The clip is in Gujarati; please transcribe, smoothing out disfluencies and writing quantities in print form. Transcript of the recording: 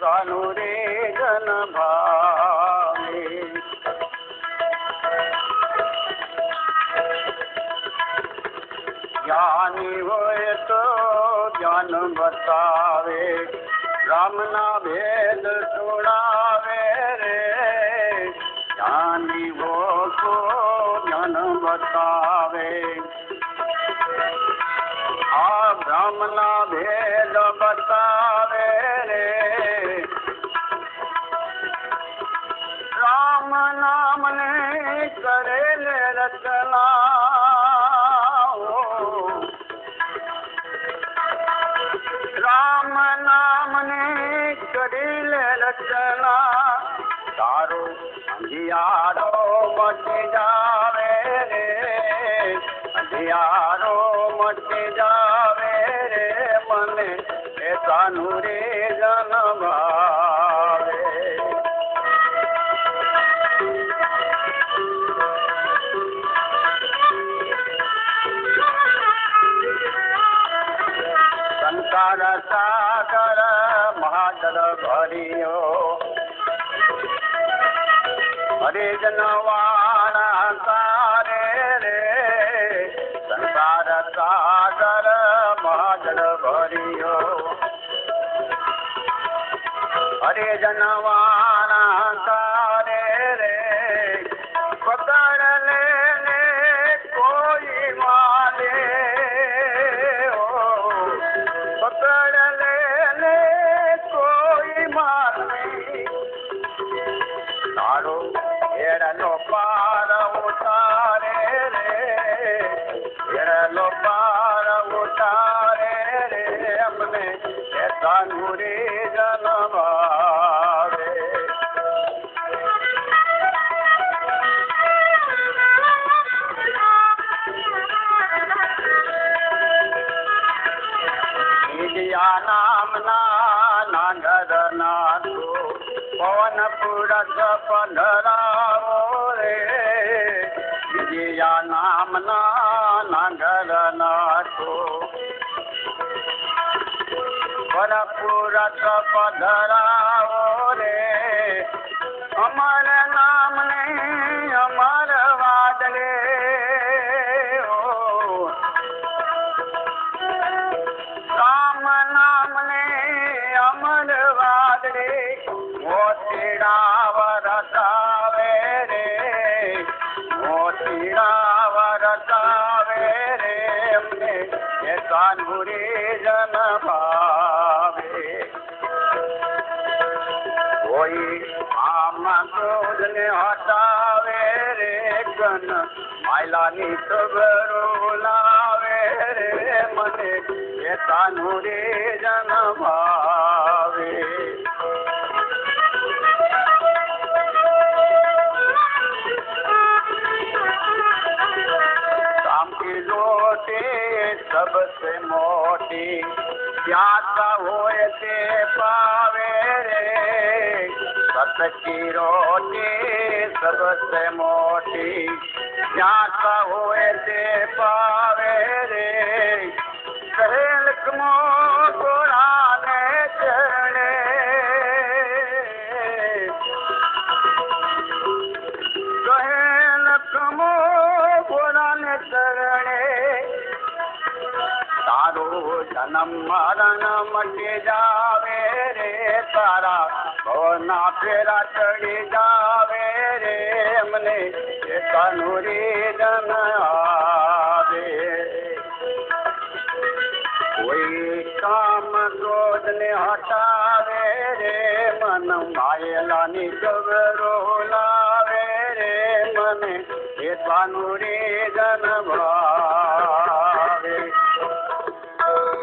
સાનું રે જન ભાવે જ્ઞાની હોય તો જ્ઞાન બતાવે રામના ભેદ છોડાવે રે જ્ઞાની હો તો જ્ઞાન બતાવે આ બ્રહ્મના ભેદ બતાવે રે રામ નામને કરેલ રચના રામ નામને કરેલ રચના તારો અંધિયારો મટી જાવે રે અંધિયારો મટી જાવે રે મને એ સાનું રે જન ભાવે સંસાર સાગર મહાજલ ભર્યો હરિજન વાળા તારે રે સંસાર સાગર મહાજલ ભર્યો હરિજન વાળા તારે રે પકડ લે કોઈ માલે પકડ લે કોઈ માલે તારો એરલો પાર ઉતારે રે એરલો પાર ઉતારે રે અમને એ સાનું રે જન ભાવે વિજયા નામના નાંગર નાથો પવન પુરત પંધરાવો રે વિજયા નામના નાંગર નાથો પવન પુરત પંધરાવો રે અમર નામને અમર વાદળે રામ નામને અમર વાદળે મોતીડા વરસાવે રે મોતીડા વરસાવે રે અમને એ સાનું રે જન ભાવે કોઈ આમ ક્રોધને હટાવે રે ગન માયલાની ખબરો લાવે રે મને એ સાનું રે જન ભાવે सबसे मोटी प्यासा होए ते पावे रे सत की रोटी सबसे मोटी प्यासा होए ते पावे रे कहेल कमो गोरा ने चढ़े कहेल कमो गोरा ने चढ़े तारो जन्म मरण मटी जावे रे तारा भवना फेरा चढ़ी जावे रे हमने ये कानूरी जन आवे कोई काम क्रोध ने हटावे रे मन मायलानी जबरो लावे रे मने ये कानूरी